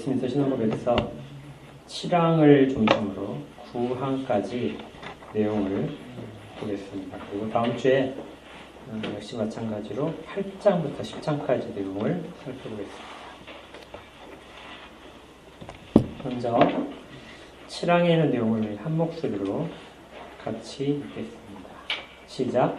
웨스트민스터 신앙고백에서 7항을 중심으로 9항까지 내용을 보겠습니다. 그리고 다음 주에 역시 마찬가지로 8장부터 10장까지 내용을 살펴보겠습니다. 먼저 7항에 있는 내용을 한 목소리로 같이 읽겠습니다. 시작.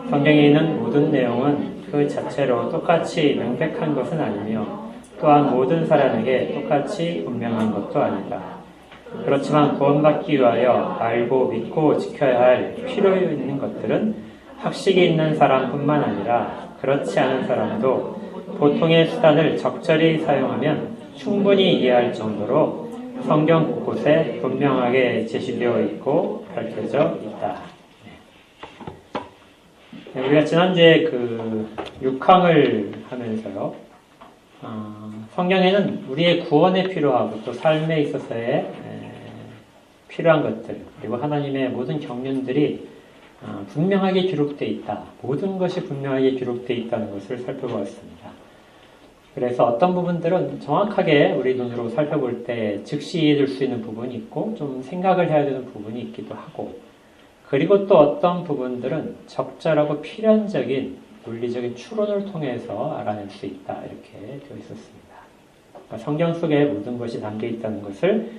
성경에 있는 모든 내용은 그 자체로 똑같이 명백한 것은 아니며 또한 모든 사람에게 똑같이 분명한 것도 아니다. 그렇지만 구원받기 위하여 알고 믿고 지켜야 할 필요 있는 것들은 학식이 있는 사람뿐만 아니라 그렇지 않은 사람도 보통의 수단을 적절히 사용하면 충분히 이해할 정도로 성경 곳곳에 분명하게 제시되어 있고 밝혀져 있다. 우리가 지난주에 그 6항을 하면서요, 성경에는 우리의 구원에 필요하고 또 삶에 있어서의 필요한 것들, 그리고 하나님의 모든 경륜들이 분명하게 기록되어 있다. 모든 것이 분명하게 기록되어 있다는 것을 살펴보았습니다. 그래서 어떤 부분들은 정확하게 우리 눈으로 살펴볼 때 즉시 이해될 수 있는 부분이 있고 좀 생각을 해야 되는 부분이 있기도 하고, 그리고 또 어떤 부분들은 적절하고 필연적인 논리적인 추론을 통해서 알아낼 수 있다. 이렇게 되어 있었습니다. 그러니까 성경 속에 모든 것이 담겨 있다는 것을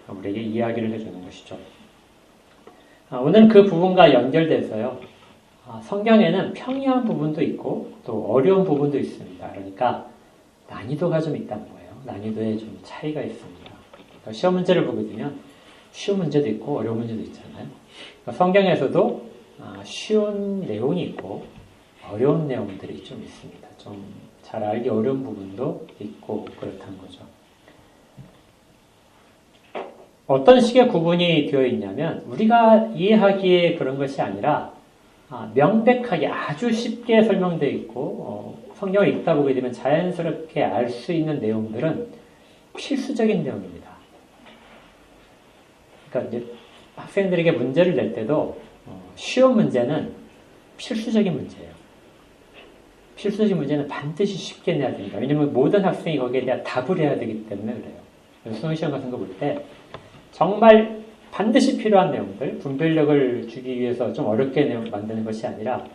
우리에게 이야기를 해주는 것이죠. 오늘 그 부분과 연결돼서요, 성경에는 평이한 부분도 있고 또 어려운 부분도 있습니다. 그러니까 난이도가 좀 있다는 거예요. 난이도에 좀 차이가 있습니다. 그러니까 시험 문제를 보게 되면 쉬운 문제도 있고 어려운 문제도 있잖아요. 그러니까 성경에서도 쉬운 내용이 있고 어려운 내용들이 좀 있습니다. 좀 잘 알기 어려운 부분도 있고 그렇다는 거죠. 어떤 식의 구분이 되어 있냐면 우리가 이해하기에 그런 것이 아니라 명백하게 아주 쉽게 설명되어 있고 성경을 읽다 보게 되면 자연스럽게 알 수 있는 내용들은 필수적인 내용입니다. 그러니까 이제 학생들에게 문제를 낼 때도 쉬운 문제는 필수적인 문제예요. 필수적인 문제는 반드시 쉽게 내야 됩니다. 왜냐하면 모든 학생이 거기에 대한 답을 해야 되기 때문에 그래요. 수능시험 같은 거 볼 때 정말 반드시 필요한 내용들, 분별력을 주기 위해서 좀 어렵게 만드는 것이 아니라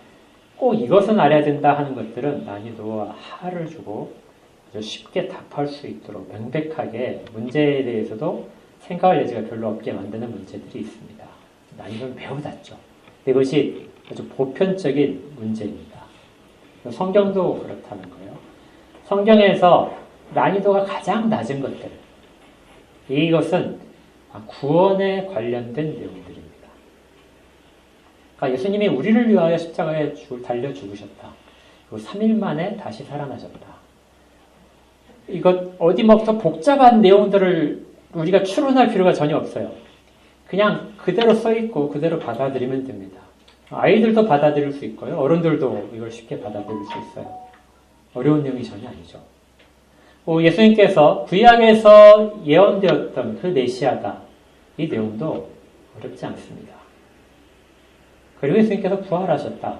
꼭 이것은 알아야 된다 하는 것들은 난이도와 하를 주고 아주 쉽게 답할 수 있도록 명백하게 문제에 대해서도 생각할 여지가 별로 없게 만드는 문제들이 있습니다. 난이도는 매우 낮죠. 이것이 아주 보편적인 문제입니다. 성경도 그렇다는 거예요. 성경에서 난이도가 가장 낮은 것들, 이것은 구원에 관련된 내용들입니다. 그러니까 예수님이 우리를 위하여 십자가에 달려 죽으셨다. 그리고 3일 만에 다시 살아나셨다. 이것 어디부터 복잡한 내용들을 우리가 추론할 필요가 전혀 없어요. 그냥 그대로 써있고 그대로 받아들이면 됩니다. 아이들도 받아들일 수 있고요. 어른들도 이걸 쉽게 받아들일 수 있어요. 어려운 내용이 전혀 아니죠. 예수님께서 구약에서 예언되었던 그 메시아다. 이 내용도 어렵지 않습니다. 그리고 예수님께서 부활하셨다.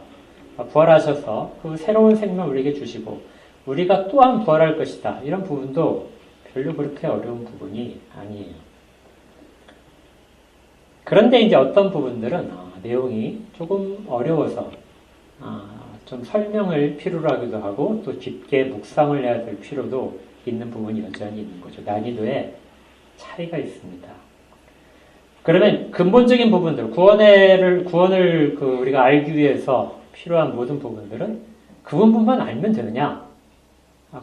부활하셔서 그 새로운 생명을 우리에게 주시고 우리가 또한 부활할 것이다. 이런 부분도 별로 그렇게 어려운 부분이 아니에요. 그런데 이제 어떤 부분들은 내용이 조금 어려워서 좀 설명을 필요로 하기도 하고 또 깊게 묵상을 해야 될 필요도 있는 부분이 여전히 있는 거죠. 난이도에 차이가 있습니다. 그러면 근본적인 부분들, 구원을 우리가 알기 위해서 필요한 모든 부분들은 그 부분만 알면 되느냐?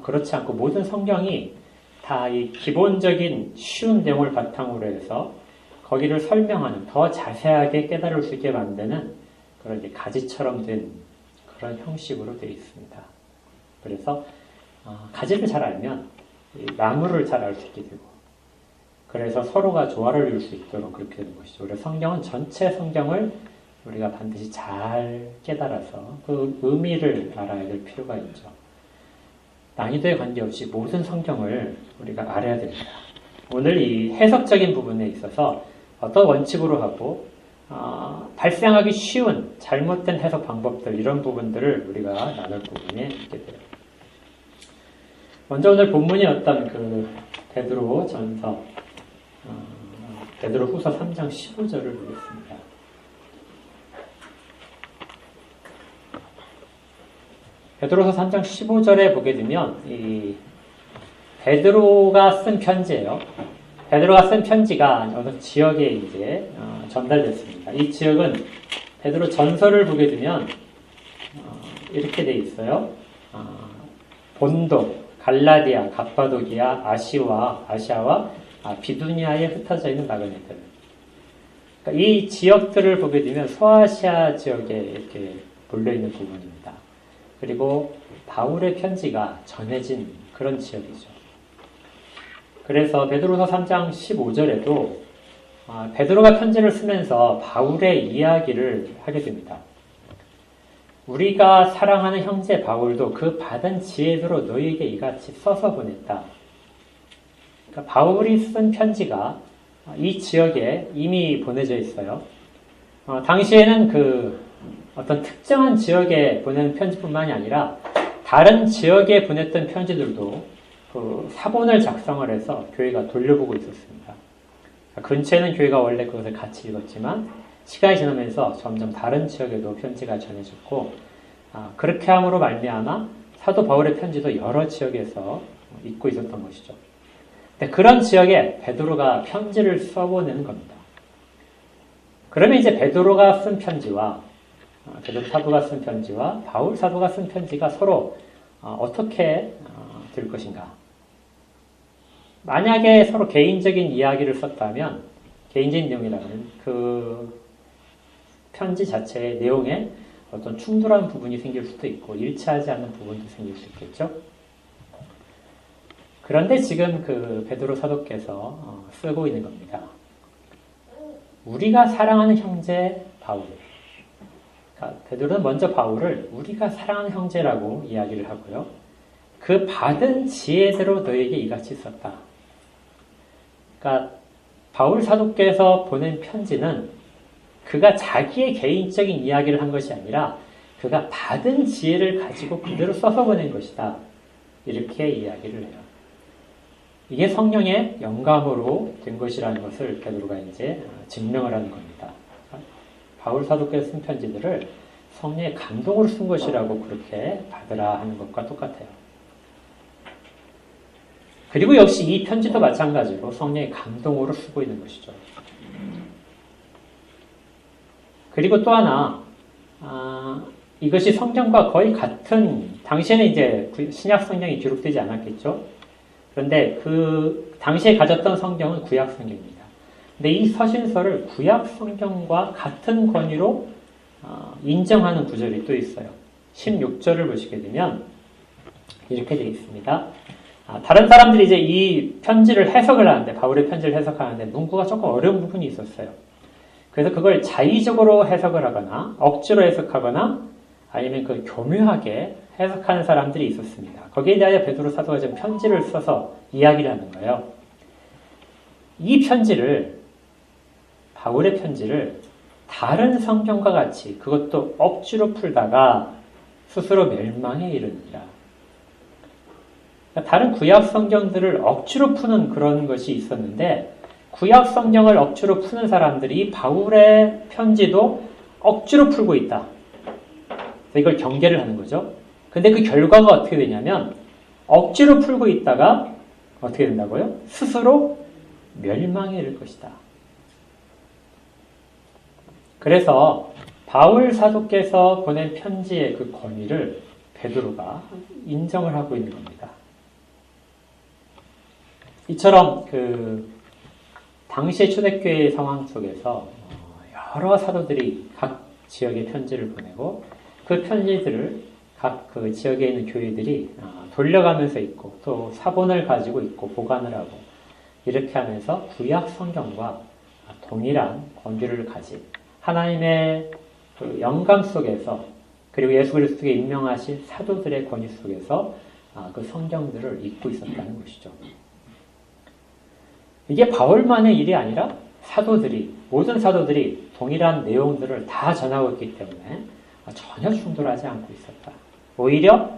그렇지 않고 모든 성경이 다 이 기본적인 쉬운 내용을 바탕으로 해서 거기를 설명하는, 더 자세하게 깨달을 수 있게 만드는 그런 이제 가지처럼 된 그런 형식으로 되어 있습니다. 그래서 가지를 잘 알면 나무를 잘 알 수 있게 되고, 그래서 서로가 조화를 이룰 수 있도록 그렇게 되는 것이죠. 그래서 성경은 전체 성경을 우리가 반드시 잘 깨달아서 그 의미를 알아야 될 필요가 있죠. 난이도에 관계없이 모든 성경을 우리가 알아야 됩니다. 오늘 이 해석적인 부분에 있어서 어떤 원칙으로 하고 발생하기 쉬운 잘못된 해석 방법들, 이런 부분들을 우리가 나눌 부분에 있게 돼요. 먼저 오늘 본문이 어떤 베드로전서 베드로후서 3장 15절을 보겠습니다. 베드로서 3장 15절에 보게 되면 이 베드로가 쓴 편지예요. 베드로가 쓴 편지가 어느 지역에 이제 전달됐습니다. 이 지역은 베드로 전서를 보게 되면 이렇게 돼 있어요. 본도, 갈라디아, 갑바도기아, 아시아와 비두니아에 흩어져 있는 나그네들. 그러니까 이 지역들을 보게 되면 소아시아 지역에 이렇게 몰려 있는 부분입니다. 그리고 바울의 편지가 전해진 그런 지역이죠. 그래서 베드로서 3장 15절에도 베드로가 편지를 쓰면서 바울의 이야기를 하게 됩니다. 우리가 사랑하는 형제 바울도 그 받은 지혜대로 너희에게 이같이 써서 보냈다. 그러니까 바울이 쓴 편지가 이 지역에 이미 보내져 있어요. 당시에는 그 어떤 특정한 지역에 보내는 편지뿐만이 아니라 다른 지역에 보냈던 편지들도 그 사본을 작성을 해서 교회가 돌려보고 있었습니다. 근처에는 교회가 원래 그것을 같이 읽었지만 시간이 지나면서 점점 다른 지역에도 편지가 전해졌고 그렇게 함으로 말미암아 사도 바울의 편지도 여러 지역에서 읽고 있었던 것이죠. 근데 그런 지역에 베드로가 편지를 써보내는 겁니다. 그러면 이제 베드로가 쓴 편지와 베드로 사도가 쓴 편지와 바울 사도가 쓴 편지가 서로 어떻게 될 것인가? 만약에 서로 개인적인 이야기를 썼다면 개인적인 내용이라면 그 편지 자체의 내용에 어떤 충돌한 부분이 생길 수도 있고 일치하지 않는 부분도 생길 수 있겠죠. 그런데 지금 그 베드로 사도께서 쓰고 있는 겁니다. 우리가 사랑하는 형제 바울. 그러니까 베드로는 먼저 바울을 우리가 사랑하는 형제라고 이야기를 하고요. 그 받은 지혜대로 너에게 이같이 썼다. 그러니까 바울 사도께서 보낸 편지는 그가 자기의 개인적인 이야기를 한 것이 아니라 그가 받은 지혜를 가지고 그대로 써서 보낸 것이다. 이렇게 이야기를 해요. 이게 성령의 영감으로 된 것이라는 것을 베드로가 이제 증명을 하는 겁니다. 바울 사도께서 쓴 편지들을 성령의 감동으로 쓴 것이라고 그렇게 받으라 하는 것과 똑같아요. 그리고 역시 이 편지도 마찬가지로 성령의 감동으로 쓰고 있는 것이죠. 그리고 또 하나, 이것이 성경과 거의 같은, 당시에는 이제 신약 성경이 기록되지 않았겠죠? 그런데 그 당시에 가졌던 성경은 구약 성경입니다. 근데 이 서신서를 구약 성경과 같은 권위로 인정하는 구절이 또 있어요. 16절을 보시게 되면 이렇게 되어 있습니다. 다른 사람들이 이제 이 편지를 해석을 하는데, 바울의 편지를 해석하는데 문구가 조금 어려운 부분이 있었어요. 그래서 그걸 자의적으로 해석을 하거나 억지로 해석하거나 아니면 그 교묘하게 해석하는 사람들이 있었습니다. 거기에 대하여 베드로 사도가 지금 편지를 써서 이야기를 하는 거예요. 이 편지를, 바울의 편지를 다른 성경과 같이 그것도 억지로 풀다가 스스로 멸망에 이르니라. 다른 구약 성경들을 억지로 푸는 그런 것이 있었는데 구약 성경을 억지로 푸는 사람들이 바울의 편지도 억지로 풀고 있다. 이걸 경계를 하는 거죠. 근데 그 결과가 어떻게 되냐면 억지로 풀고 있다가 어떻게 된다고요? 스스로 멸망에 이를 것이다. 그래서 바울 사도께서 보낸 편지의 그 권위를 베드로가 인정을 하고 있는 겁니다. 이처럼 그 당시의 초대교회의 상황 속에서 여러 사도들이 각 지역에 편지를 보내고 그 편지들을 각 그 지역에 있는 교회들이 돌려가면서 있고 또 사본을 가지고 있고 보관을 하고 이렇게 하면서 구약 성경과 동일한 권위를 가진 하나님의 그 영감 속에서 그리고 예수 그리스도께 임명하신 사도들의 권위 속에서 그 성경들을 읽고 있었다는 것이죠. 이게 바울만의 일이 아니라 모든 사도들이 동일한 내용들을 다 전하고 있기 때문에 전혀 충돌하지 않고 있었다. 오히려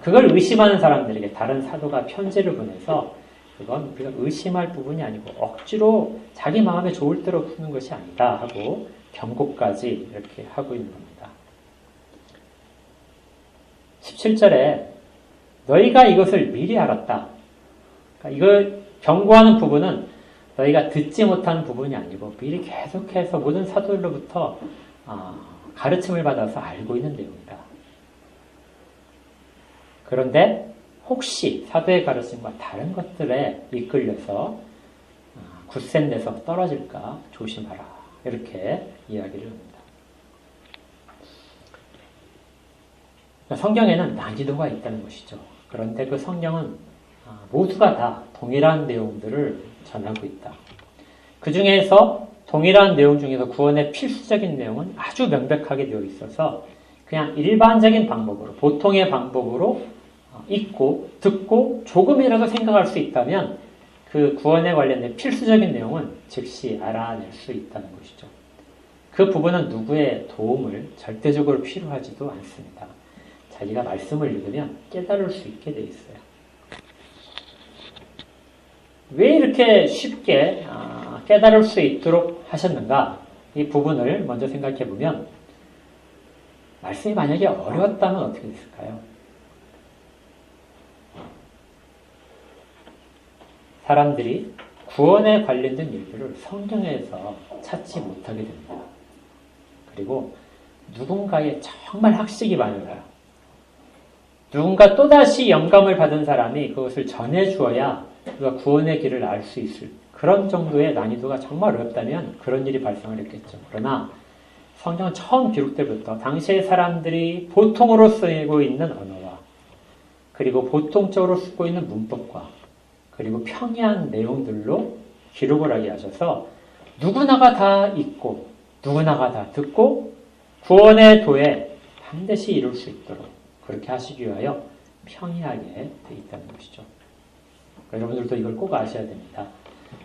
그걸 의심하는 사람들에게 다른 사도가 편지를 보내서 그건 우리가 의심할 부분이 아니고 억지로 자기 마음에 좋을 대로 푸는 것이 아니다 하고 경고까지 이렇게 하고 있는 겁니다. 17절에 너희가 이것을 미리 알았다. 그러니까 이걸 경고하는 부분은 너희가 듣지 못하는 부분이 아니고 미리 계속해서 모든 사도들로부터 가르침을 받아서 알고 있는 내용이다. 그런데 혹시 사도의 가르침과 다른 것들에 이끌려서 굳센 데서 떨어질까 조심하라. 이렇게 이야기를 합니다. 성경에는 난이도가 있다는 것이죠. 그런데 그 성경은 모두가 다 동일한 내용들을 전하고 있다. 그 중에서 동일한 내용 중에서 구원의 필수적인 내용은 아주 명백하게 되어 있어서 그냥 일반적인 방법으로, 보통의 방법으로 읽고 듣고 조금이라도 생각할 수 있다면 그 구원에 관련된 필수적인 내용은 즉시 알아낼 수 있다는 것이죠. 그 부분은 누구의 도움을 절대적으로 필요하지도 않습니다. 자기가 말씀을 읽으면 깨달을 수 있게 되어 있어요. 왜 이렇게 쉽게 깨달을 수 있도록 하셨는가? 이 부분을 먼저 생각해 보면 말씀이 만약에 어려웠다면 어떻게 됐을까요? 사람들이 구원에 관련된 일들을 성경에서 찾지 못하게 됩니다. 그리고 누군가의 정말 학식이 많아요. 누군가 또다시 영감을 받은 사람이 그것을 전해주어야 우리가 구원의 길을 알 수 있을 그런 정도의 난이도가 정말 어렵다면 그런 일이 발생을 했겠죠. 그러나 성경은 처음 기록 때부터 당시의 사람들이 보통으로 쓰고 있는 언어와 그리고 보통적으로 쓰고 있는 문법과 그리고 평이한 내용들로 기록을 하게 하셔서 누구나가 다 읽고 누구나가 다 듣고 구원의 도에 반드시 이룰 수 있도록 그렇게 하시기 위하여 평이하게 되어 있다는 것이죠. 여러분들도 이걸 꼭 아셔야 됩니다.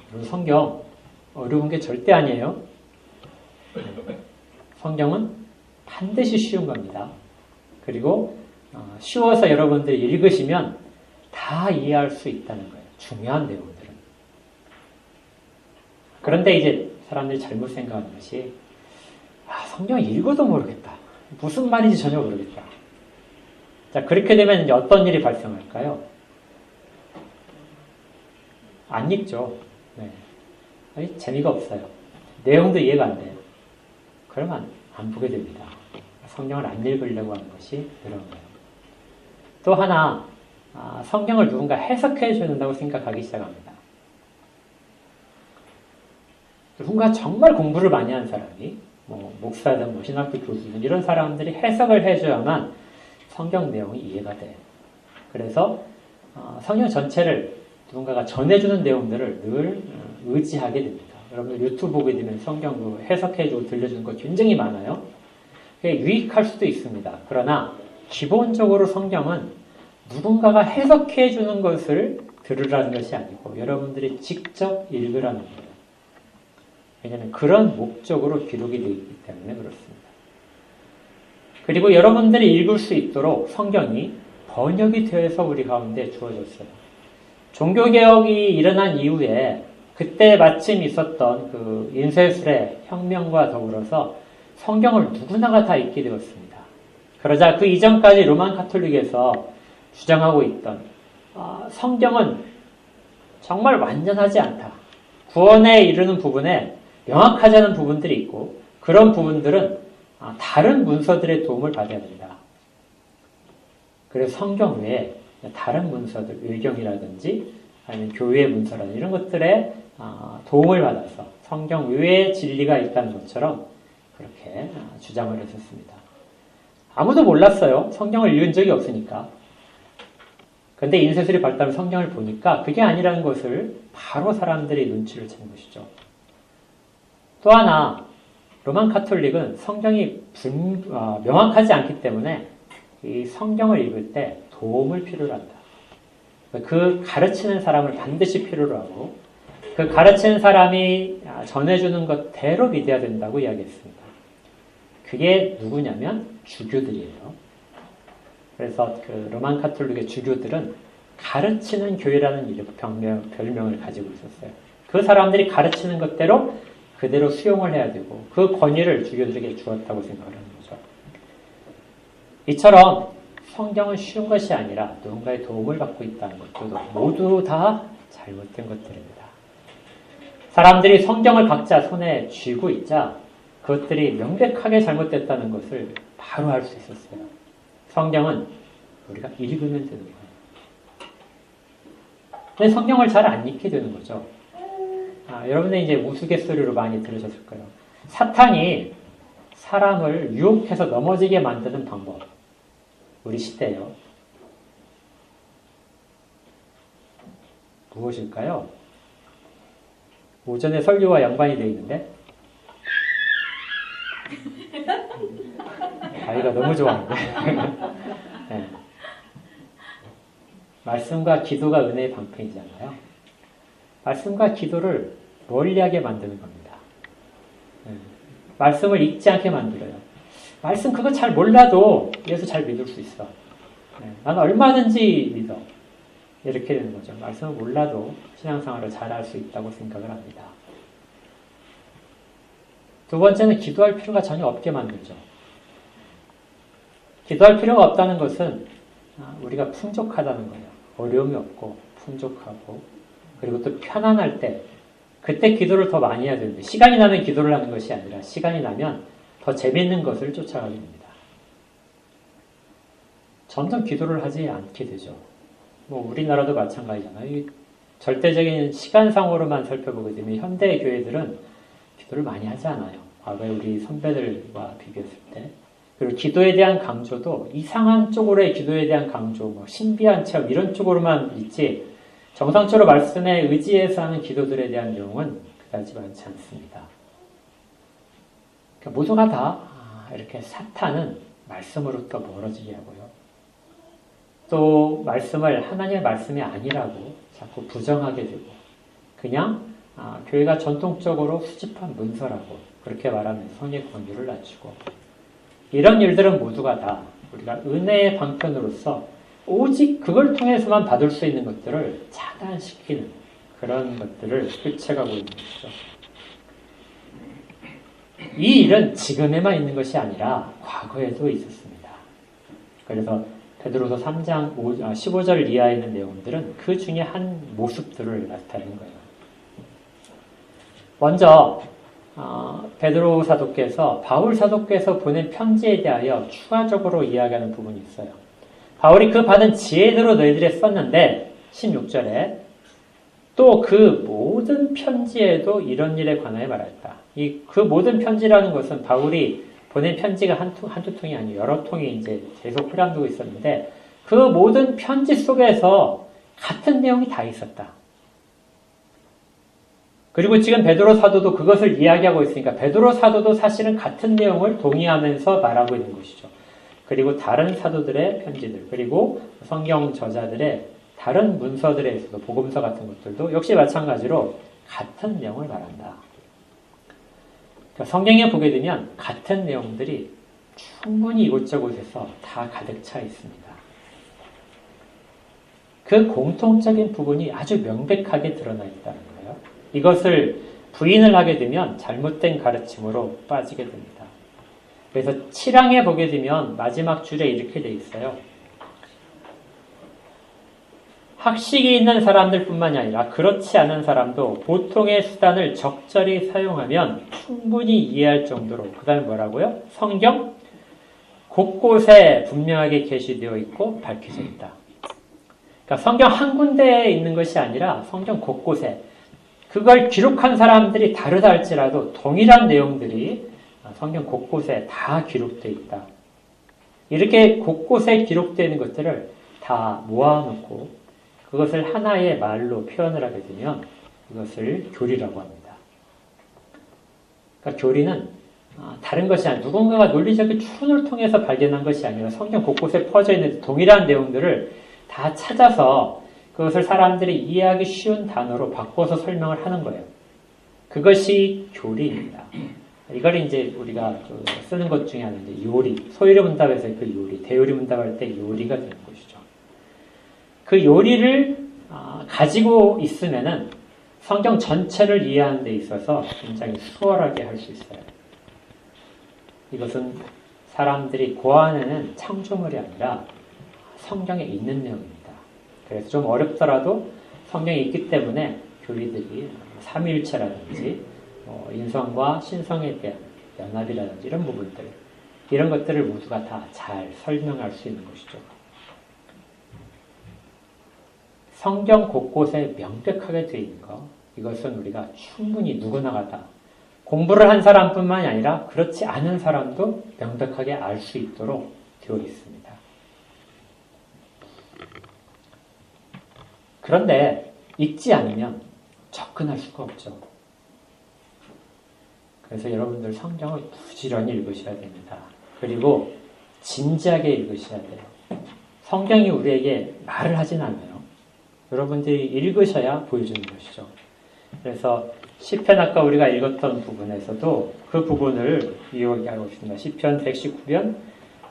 여러분 성경 어려운 게 절대 아니에요. 성경은 반드시 쉬운 겁니다. 그리고 쉬워서 여러분들이 읽으시면 다 이해할 수 있다는 거예요. 중요한 내용들은. 그런데 이제 사람들이 잘못 생각하는 것이 성경 읽어도 모르겠다. 무슨 말인지 전혀 모르겠다. 자, 그렇게 되면 이제 어떤 일이 발생할까요? 안 읽죠. 네. 아니, 재미가 없어요. 내용도 이해가 안 돼요. 그러면 안 보게 됩니다. 성경을 안 읽으려고 하는 것이 그런 거예요. 또 하나, 성경을 누군가 해석해 준다고 생각하기 시작합니다. 누군가 정말 공부를 많이 한 사람이, 목사든 신학교 교수든 이런 사람들이 해석을 해줘야만 성경 내용이 이해가 돼요. 그래서 성경 전체를 누군가가 전해주는 내용들을 늘 의지하게 됩니다. 여러분들 유튜브 보게 되면 성경 해석해주고 들려주는 거 굉장히 많아요. 그게 유익할 수도 있습니다. 그러나 기본적으로 성경은 누군가가 해석해주는 것을 들으라는 것이 아니고 여러분들이 직접 읽으라는 거예요. 왜냐하면 그런 목적으로 기록이 되어 있기 때문에 그렇습니다. 그리고 여러분들이 읽을 수 있도록 성경이 번역이 되어서 우리 가운데 주어졌어요. 종교개혁이 일어난 이후에 그때 마침 있었던 그 인쇄술의 혁명과 더불어서 성경을 누구나가 다 읽게 되었습니다. 그러자 그 이전까지 로만 가톨릭에서 주장하고 있던 성경은 정말 완전하지 않다. 구원에 이르는 부분에 명확하지 않은 부분들이 있고 그런 부분들은 다른 문서들의 도움을 받아야 된다. 그래서 성경 외에 다른 문서들, 의경이라든지 아니면 교회 문서라든지 이런 것들에 도움을 받아서 성경 외에 진리가 있다는 것처럼 그렇게 주장을 했었습니다. 아무도 몰랐어요. 성경을 읽은 적이 없으니까. 그런데 인쇄술이 발달한 성경을 보니까 그게 아니라는 것을 바로 사람들이 눈치를 챈 것이죠. 또 하나, 로만 카톨릭은 성경이 명확하지 않기 때문에 이 성경을 읽을 때 도움을 필요로 한다. 그 가르치는 사람을 반드시 필요로 하고 그 가르치는 사람이 전해주는 것대로 믿어야 된다고 이야기했습니다. 그게 누구냐면 주교들이에요. 그래서 그 로만 카톨릭의 주교들은 가르치는 교회라는 별명을 가지고 있었어요. 그 사람들이 가르치는 것대로 그대로 수용을 해야 되고 그 권위를 주교들에게 주었다고 생각을 하는 거죠. 이처럼 성경은 쉬운 것이 아니라 누군가의 도움을 받고 있다는 것도 모두 다 잘못된 것들입니다. 사람들이 성경을 각자 손에 쥐고 있자 그것들이 명백하게 잘못됐다는 것을 바로 알 수 있었어요. 성경은 우리가 읽으면 되는 거예요. 근데 성경을 잘 안 읽게 되는 거죠. 여러분들 이제 우스갯소리로 많이 들으셨을 거예요. 사탄이 사람을 유혹해서 넘어지게 만드는 방법. 우리 시대예요. 무엇일까요? 오전에 설교와 양반이 되어 있는데 아이가 너무 좋아하는데 네. 말씀과 기도가 은혜의 방편이잖아요. 말씀과 기도를 멀리하게 만드는 겁니다. 네. 말씀을 읽지 않게 만들어요. 말씀 그거 잘 몰라도 예수 잘 믿을 수 있어. 네. 나는 얼마든지 믿어. 이렇게 되는 거죠. 말씀을 몰라도 신앙생활을 잘할 수 있다고 생각을 합니다. 두 번째는 기도할 필요가 전혀 없게 만들죠. 기도할 필요가 없다는 것은 우리가 풍족하다는 거예요. 어려움이 없고 풍족하고 그리고 또 편안할 때 그때 기도를 더 많이 해야 되는데 시간이 나면 기도를 하는 것이 아니라 시간이 나면 더 재밌는 것을 쫓아가게 됩니다. 점점 기도를 하지 않게 되죠. 우리나라도 마찬가지잖아요. 절대적인 시간상으로만 살펴보게 되면 현대 교회들은 기도를 많이 하지 않아요. 과거에 우리 선배들과 비교했을 때. 그리고 기도에 대한 강조도 이상한 쪽으로의 기도에 대한 강조, 신비한 체험 이런 쪽으로만 있지 정상적으로 말씀에 의지해서 하는 기도들에 대한 내용은 그다지 많지 않습니다. 그러니까 모두가 다 이렇게 사탄은 말씀으로부터 멀어지게 하고요. 또 말씀을 하나님의 말씀이 아니라고 자꾸 부정하게 되고 그냥 교회가 전통적으로 수집한 문서라고 그렇게 말하면서 성의 권위를 낮추고 이런 일들은 모두가 다 우리가 은혜의 방편으로서 오직 그걸 통해서만 받을 수 있는 것들을 차단시키는 그런 것들을 펼쳐가고 있는 거죠. 이 일은 지금에만 있는 것이 아니라 과거에도 있었습니다. 그래서 베드로서 3장 15절 이하에 있는 내용들은 그 중에 한 모습들을 나타내는 거예요. 먼저 베드로 사도께서 바울 사도께서 보낸 편지에 대하여 추가적으로 이야기하는 부분이 있어요. 바울이 그 받은 지혜대로 너희들에 썼는데 16절에 또 그 모든 편지에도 이런 일에 관하여 말했다. 그 모든 편지라는 것은 바울이 보낸 편지가 한두 통이 아니고 여러 통이 이제 계속 흐름되고 있었는데 그 모든 편지 속에서 같은 내용이 다 있었다. 그리고 지금 베드로 사도도 그것을 이야기하고 있으니까 베드로 사도도 사실은 같은 내용을 동의하면서 말하고 있는 것이죠. 그리고 다른 사도들의 편지들, 그리고 성경 저자들의 다른 문서들에서도 복음서 같은 것들도 역시 마찬가지로 같은 내용을 말한다. 그러니까 성경에 보게 되면 같은 내용들이 충분히 이곳저곳에서 다 가득 차 있습니다. 그 공통적인 부분이 아주 명백하게 드러나 있다는 거예요. 이것을 부인을 하게 되면 잘못된 가르침으로 빠지게 됩니다. 그래서 7항에 보게 되면 마지막 줄에 이렇게 돼 있어요. 학식이 있는 사람들 뿐만이 아니라 그렇지 않은 사람도 보통의 수단을 적절히 사용하면 충분히 이해할 정도로 그 다음에 뭐라고요? 성경 곳곳에 분명하게 게시되어 있고 밝혀져 있다. 그러니까 성경 한 군데에 있는 것이 아니라 성경 곳곳에 그걸 기록한 사람들이 다르다 할지라도 동일한 내용들이 성경 곳곳에 다 기록되어 있다. 이렇게 곳곳에 기록되어 있는 것들을 다 모아놓고 그것을 하나의 말로 표현을 하게 되면 이것을 교리라고 합니다. 그러니까 교리는 다른 것이 아니라 누군가가 논리적인 추론을 통해서 발견한 것이 아니라 성경 곳곳에 퍼져 있는 동일한 내용들을 다 찾아서 그것을 사람들이 이해하기 쉬운 단어로 바꿔서 설명을 하는 거예요. 그것이 교리입니다. 이걸 이제 우리가 쓰는 것 중에 하나인데 요리, 소요리 문답에서 그 요리, 대요리 문답할 때 요리가 되는 것이죠. 그 요리를 가지고 있으면은 성경 전체를 이해하는 데 있어서 굉장히 수월하게 할 수 있어요. 이것은 사람들이 고안하는 창조물이 아니라 성경에 있는 내용입니다. 그래서 좀 어렵더라도 성경에 있기 때문에 교리들이 삼위일체라든지 인성과 신성에 대한 연합이라든지 이런 부분들, 이런 것들을 모두가 다 잘 설명할 수 있는 것이죠. 성경 곳곳에 명백하게 되어 있는 것, 이것은 우리가 충분히 누구나가 다 공부를 한 사람뿐만이 아니라 그렇지 않은 사람도 명백하게 알 수 있도록 되어 있습니다. 그런데 읽지 않으면 접근할 수가 없죠. 그래서 여러분들 성경을 부지런히 읽으셔야 됩니다. 그리고 진지하게 읽으셔야 돼요. 성경이 우리에게 말을 하진 않아요. 여러분들이 읽으셔야 보여주는 것이죠. 그래서 시편 아까 우리가 읽었던 부분에서도 그 부분을 이야기하고 있습니다. 시편 119편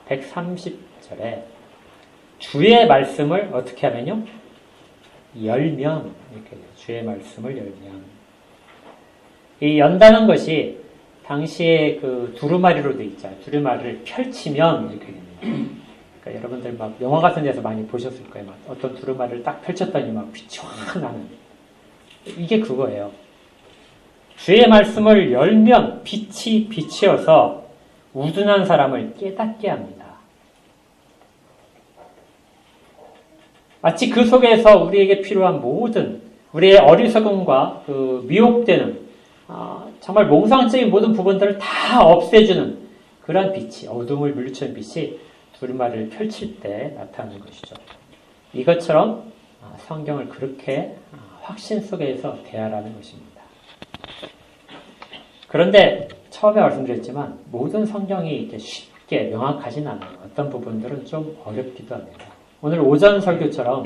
130절에 주의 말씀을 어떻게 하면요? 열면, 이렇게 주의 말씀을 열면. 이 연다는 것이 당시에 그 두루마리로 되어 있잖아요. 두루마리를 펼치면 이렇게 됩니다. 그러니까 여러분들 막 영화 같은 데서 많이 보셨을 거예요. 막 어떤 두루마리를 딱 펼쳤더니 막 빛이 확 나는. 이게 그거예요. 주의 말씀을 열면 빛이 빛이어서 우둔한 사람을 깨닫게 합니다. 마치 그 속에서 우리에게 필요한 모든 우리의 어리석음과 그 미혹되는 정말 몽상적인 모든 부분들을 다 없애주는 그런 빛이, 어둠을 물리치는 빛이 두루마리를 펼칠 때 나타나는 것이죠. 이것처럼 성경을 그렇게 확신 속에서 대하라는 것입니다. 그런데 처음에 말씀드렸지만 모든 성경이 이렇게 쉽게 명확하진 않아요. 어떤 부분들은 좀 어렵기도 합니다. 오늘 오전 설교처럼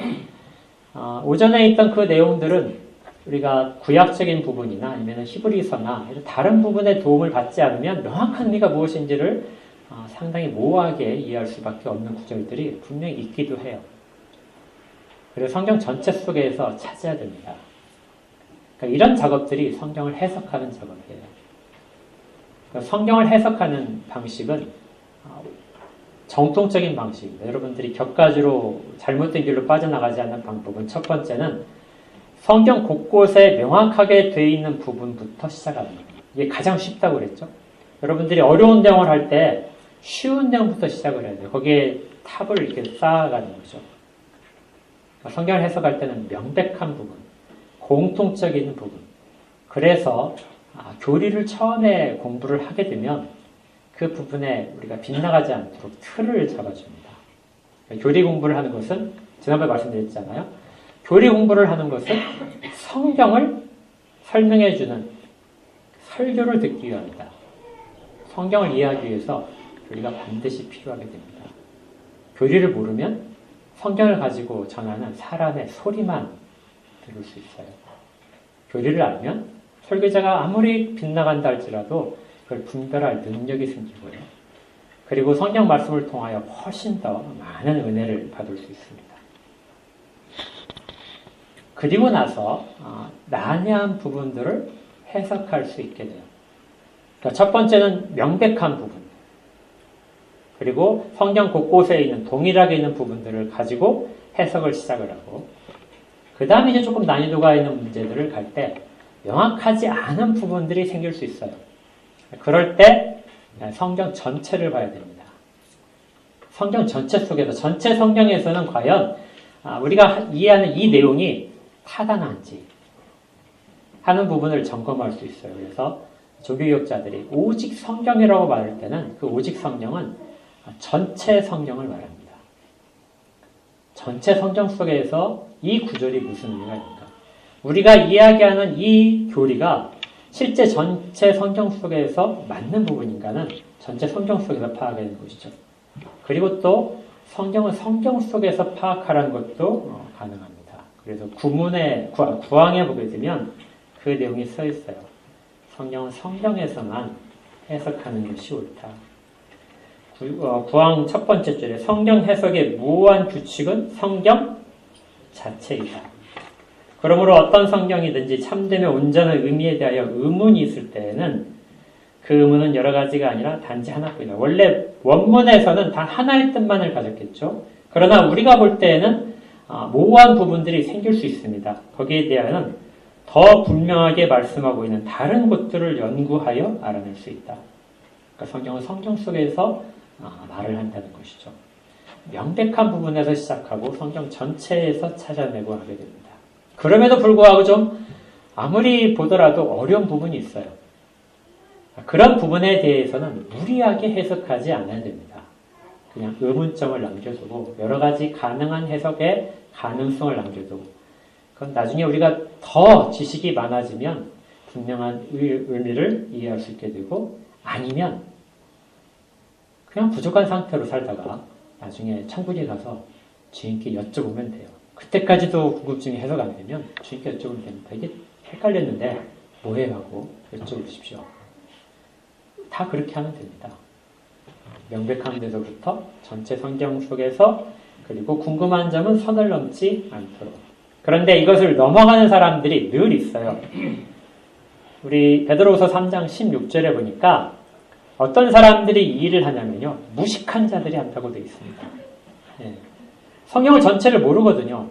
오전에 있던 그 내용들은 우리가 구약적인 부분이나 아니면 히브리서나 다른 부분의 도움을 받지 않으면 명확한 의미가 무엇인지를 상당히 모호하게 이해할 수밖에 없는 구절들이 분명히 있기도 해요. 그래서 성경 전체 속에서 찾아야 됩니다. 그러니까 이런 작업들이 성경을 해석하는 작업이에요. 그러니까 성경을 해석하는 방식은 정통적인 방식입니다. 여러분들이 격가지로 잘못된 길로 빠져나가지 않는 방법은 첫 번째는 성경 곳곳에 명확하게 되어 있는 부분부터 시작하는 거예요. 이게 가장 쉽다고 그랬죠. 여러분들이 어려운 내용을 할 때 쉬운 내용부터 시작을 해야 돼요. 거기에 탑을 이렇게 쌓아가는 거죠. 성경을 해석할 때는 명백한 부분, 공통적인 부분. 그래서 교리를 처음에 공부를 하게 되면 그 부분에 우리가 빗나가지 않도록 틀을 잡아줍니다. 교리 공부를 하는 것은 지난번에 말씀드렸잖아요. 교리 공부를 하는 것은 성경을 설명해주는 설교를 듣기 위함이다. 성경을 이해하기 위해서 교리가 반드시 필요하게 됩니다. 교리를 모르면 성경을 가지고 전하는 사람의 소리만 들을 수 있어요. 교리를 알면 설교자가 아무리 빗나간다 할지라도 그걸 분별할 능력이 생기고요. 그리고 성경 말씀을 통하여 훨씬 더 많은 은혜를 받을 수 있습니다. 그리고 나서 난해한 부분들을 해석할 수 있게 돼요. 그러니까 첫 번째는 명백한 부분. 그리고 성경 곳곳에 있는 동일하게 있는 부분들을 가지고 해석을 시작을 하고 그 다음에 이제 조금 난이도가 있는 문제들을 갈 때 명확하지 않은 부분들이 생길 수 있어요. 그럴 때 성경 전체를 봐야 됩니다. 성경 전체 속에서 전체 성경에서는 과연 우리가 이해하는 이 내용이 타당한지 하는 부분을 점검할 수 있어요. 그래서 조교역자들이 오직 성경이라고 말할 때는 그 오직 성경은 전체 성경을 말합니다. 전체 성경 속에서 이 구절이 무슨 의미가 있는가? 우리가 이야기하는 이 교리가 실제 전체 성경 속에서 맞는 부분인가는 전체 성경 속에서 파악하는 것이죠. 그리고 또 성경은 성경 속에서 파악하라는 것도 가능합니다. 그래서 구항에 보게 되면 그 내용이 써 있어요. 성경은 성경에서만 해석하는 것이 옳다. 구항 첫 번째 줄에 성경 해석의 무한 규칙은 성경 자체이다. 그러므로 어떤 성경이든지 참되며 온전한 의미에 대하여 의문이 있을 때에는 그 의문은 여러 가지가 아니라 단지 하나뿐이다. 원래 원문에서는 단 하나의 뜻만을 가졌겠죠. 그러나 우리가 볼 때에는 모호한 부분들이 생길 수 있습니다. 거기에 대해서는 더 분명하게 말씀하고 있는 다른 곳들을 연구하여 알아낼 수 있다. 그러니까 성경은 성경 속에서 말을 한다는 것이죠. 명백한 부분에서 시작하고 성경 전체에서 찾아내고 하게 됩니다. 그럼에도 불구하고 좀 아무리 보더라도 어려운 부분이 있어요. 그런 부분에 대해서는 무리하게 해석하지 않아야 됩니다. 그냥 의문점을 남겨두고 여러 가지 가능한 해석의 가능성을 남겨두고 그건 나중에 우리가 더 지식이 많아지면 분명한 의미를 이해할 수 있게 되고 아니면 그냥 부족한 상태로 살다가 나중에 천국에 가서 주님께 여쭤보면 돼요. 그때까지도 궁금증이 해석 안 되면 주님께 여쭤보면 됩니다. 이게 헷갈렸는데 뭐해 하고 여쭤보십시오. 다 그렇게 하면 됩니다. 명백한 데서부터 전체 성경 속에서 그리고 궁금한 점은 선을 넘지 않도록. 그런데 이것을 넘어가는 사람들이 늘 있어요. 우리 베드로후서 3장 16절에 보니까 어떤 사람들이 이 일을 하냐면요. 무식한 자들이 한다고 되어 있습니다. 네. 성경을 전체를 모르거든요.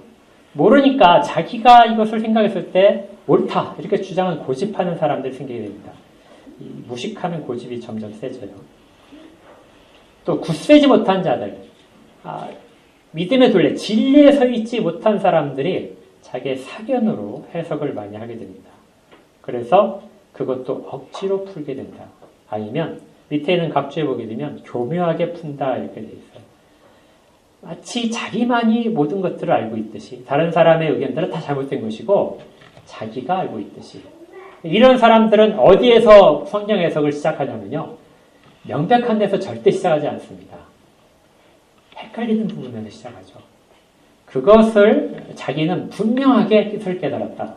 모르니까 자기가 이것을 생각했을 때 옳다 이렇게 주장을 고집하는 사람들이 생기게 됩니다. 이 무식하면 고집이 점점 세져요. 또 굳세지 못한 자들, 믿음의 둘레, 진리에 서 있지 못한 사람들이 자기의 사견으로 해석을 많이 하게 됩니다. 그래서 그것도 억지로 풀게 된다. 아니면 밑에 있는 각주에 보게 되면 교묘하게 푼다 이렇게 돼 있어요. 마치 자기만이 모든 것들을 알고 있듯이 다른 사람의 의견들은 다 잘못된 것이고 자기가 알고 있듯이 이런 사람들은 어디에서 성경 해석을 시작하냐면요. 명백한 데서 절대 시작하지 않습니다. 헷갈리는 부분에서 시작하죠. 그것을 자기는 분명하게 뜻을 깨달았다.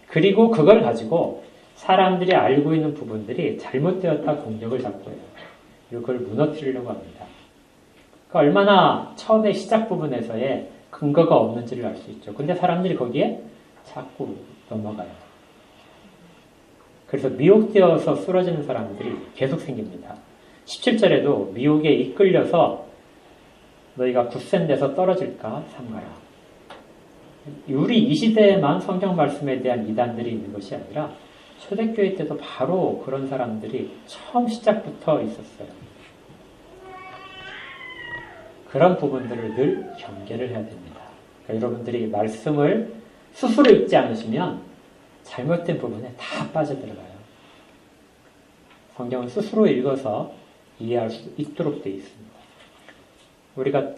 그리고 그걸 가지고 사람들이 알고 있는 부분들이 잘못되었다 공격을 잡고 해요. 그리고 그걸 무너뜨리려고 합니다. 그러니까 얼마나 처음에 시작 부분에서의 근거가 없는지를 알 수 있죠. 근데 사람들이 거기에 자꾸 넘어가요. 그래서 미혹되어서 쓰러지는 사람들이 계속 생깁니다. 17절에도 미혹에 이끌려서 너희가 굳센 데서 떨어질까 삼가라. 우리 이 시대에만 성경 말씀에 대한 이단들이 있는 것이 아니라 초대교회 때도 바로 그런 사람들이 처음 시작부터 있었어요. 그런 부분들을 늘 경계를 해야 됩니다. 그러니까 여러분들이 말씀을 스스로 읽지 않으시면 잘못된 부분에 다 빠져들어가요. 성경을 스스로 읽어서 이해할 수 있도록 되어 있습니다. 우리가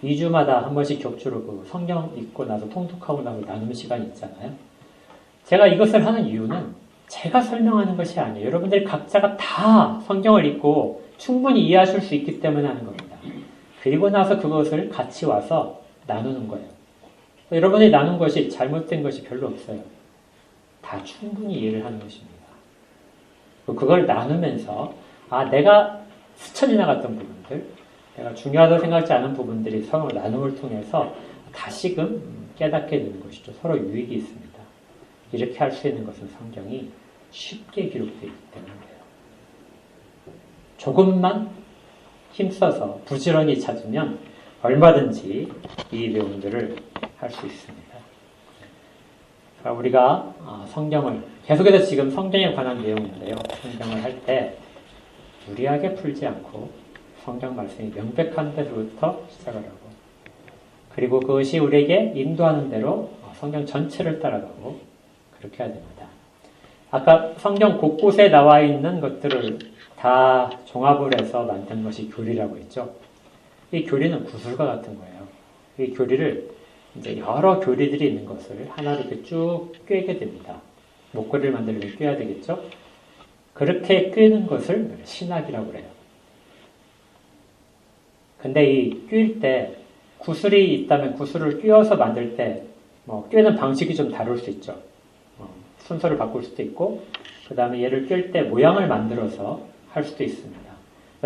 2주마다 한 번씩 격주로 성경 읽고 나서 통독하고 나서 나누는 시간이 있잖아요. 제가 이것을 하는 이유는 제가 설명하는 것이 아니에요. 여러분들이 각자가 다 성경을 읽고 충분히 이해하실 수 있기 때문에 하는 겁니다. 그리고 나서 그것을 같이 와서 나누는 거예요. 여러분이 나눈 것이 잘못된 것이 별로 없어요. 다 충분히 이해를 하는 것입니다. 그걸 나누면서 내가 스쳐 지나갔던 부분들, 내가 중요하다고 생각하지 않은 부분들이 서로 나눔을 통해서 다시금 깨닫게 되는 것이죠. 서로 유익이 있습니다. 이렇게 할 수 있는 것은 성경이 쉽게 기록되어 있기 때문이에요. 조금만 힘써서 부지런히 찾으면 얼마든지 이 내용들을 할 수 있습니다. 우리가 성경을 계속해서 지금 성경에 관한 내용인데요. 성경을 할 때 무리하게 풀지 않고 성경 말씀이 명백한 데서부터 시작을 하고 그리고 그것이 우리에게 인도하는 대로 성경 전체를 따라가고 그렇게 해야 됩니다. 아까 성경 곳곳에 나와 있는 것들을 다 종합을 해서 만든 것이 교리라고 했죠. 이 교리는 구슬과 같은 거예요. 이 교리를 이제 여러 교리들이 있는 것을 하나로 이렇게 쭉 꿰게 됩니다. 목걸이를 만들려면 꿰야 되겠죠? 그렇게 꿰는 것을 신학이라고 그래요. 근데 이 꿰일 때 구슬이 있다면 구슬을 꿰어서 만들 때 꿰는 방식이 좀 다를 수 있죠. 순서를 바꿀 수도 있고 그 다음에 얘를 꿰일 때 모양을 만들어서 할 수도 있습니다.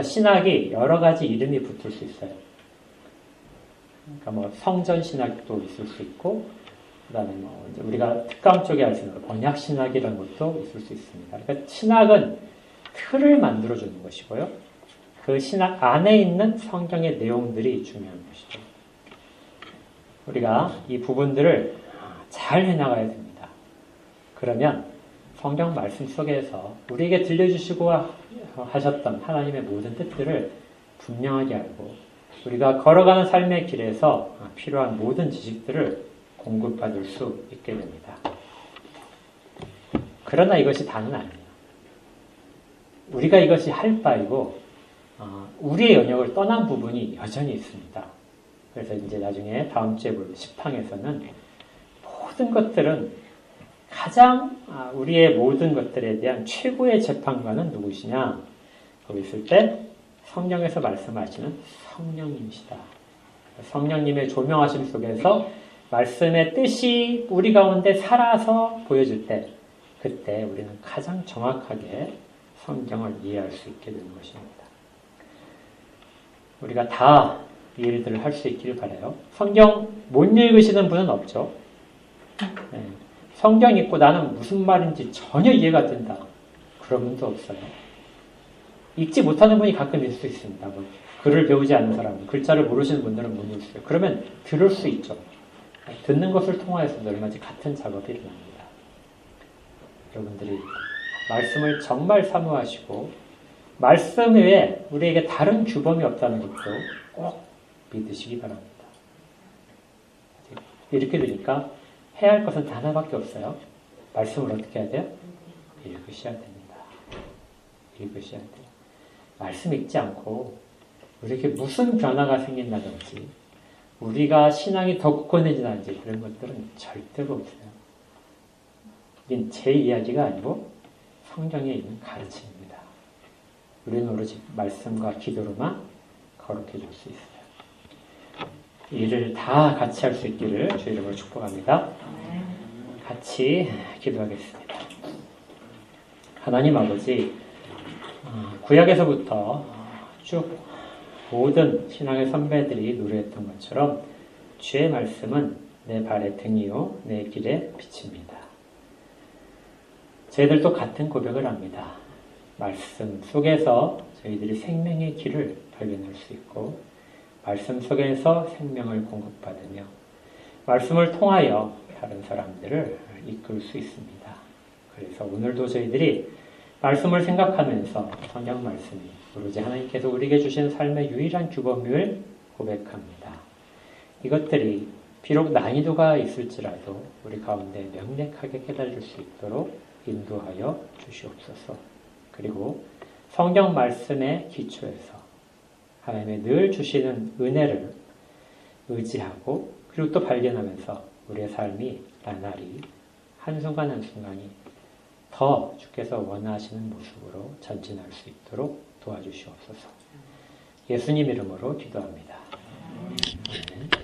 신학이 여러 가지 이름이 붙을 수 있어요. 그러니까 뭐 성전 신학도 있을 수 있고, 그다음에 뭐 이제 우리가 특강 쪽에 할 수 있는 번역 신학이라는 것도 있을 수 있습니다. 그러니까 신학은 틀을 만들어 주는 것이고요. 그 신학 안에 있는 성경의 내용들이 중요한 것이죠. 우리가 이 부분들을 잘 해나가야 됩니다. 그러면 성경 말씀 속에서 우리에게 들려주시고 하셨던 하나님의 모든 뜻들을 분명하게 알고 우리가 걸어가는 삶의 길에서 필요한 모든 지식들을 공급받을 수 있게 됩니다. 그러나 이것이 다는 아니에요. 우리가 이것이 할 바이고 우리의 영역을 떠난 부분이 여전히 있습니다. 그래서 이제 나중에 다음 주에 볼 10항에서는 모든 것들은 가장 우리의 모든 것들에 대한 최고의 재판관은 누구시냐? 거기 있을 때 성경에서 말씀하시는 성령님이시다. 성령님의 조명하심 속에서 말씀의 뜻이 우리 가운데 살아서 보여질 때 그때 우리는 가장 정확하게 성경을 이해할 수 있게 되는 것입니다. 우리가 다 이 일들을 할 수 있기를 바라요. 성경 못 읽으시는 분은 없죠. 네. 성경 읽고 나는 무슨 말인지 전혀 이해가 안 된다. 그런 분도 없어요. 읽지 못하는 분이 가끔 있을 수 있습니다. 뭐 글을 배우지 않는 사람, 글자를 모르시는 분들은 못 읽어요. 그러면 들을 수 있죠. 듣는 것을 통하여서도 얼마든지 같은 작업이 일어납니다. 여러분들이 말씀을 정말 사모하시고 말씀 외에 우리에게 다른 규범이 없다는 것도 꼭 믿으시기 바랍니다. 이렇게 되니까 해야 할 것은 단 하나밖에 없어요. 말씀을 어떻게 해야 돼요? 읽으셔야 됩니다. 읽으셔야 돼요. 말씀 읽지 않고 우리에게 무슨 변화가 생긴다든지 우리가 신앙이 더 굳건해지는지 그런 것들은 절대로 없어요. 이건 제 이야기가 아니고 성경에 있는 가르침입니다. 우리는 오로지 말씀과 기도로만 거룩해 줄 수 있어요. 이 일을 다 같이 할 수 있기를 주의 이름으로 축복합니다. 같이 기도하겠습니다. 하나님 아버지, 구약에서부터 쭉 모든 신앙의 선배들이 노래했던 것처럼 주의 말씀은 내 발의 등이요 내 길의 빛입니다. 저희들도 같은 고백을 합니다. 말씀 속에서 저희들이 생명의 길을 발견할 수 있고 말씀 속에서 생명을 공급받으며 말씀을 통하여 다른 사람들을 이끌 수 있습니다. 그래서 오늘도 저희들이 말씀을 생각하면서 성경 말씀이 오로지 하나님께서 우리에게 주신 삶의 유일한 규범을 고백합니다. 이것들이 비록 난이도가 있을지라도 우리 가운데 명백하게 깨달을 수 있도록 인도하여 주시옵소서. 그리고 성경 말씀의 기초에서 하나님의 늘 주시는 은혜를 의지하고 그리고 또 발견하면서 우리의 삶이 나날이 한순간 한순간이 더 주께서 원하시는 모습으로 전진할 수 있도록 도와주시옵소서. 예수님 이름으로 기도합니다. 아멘.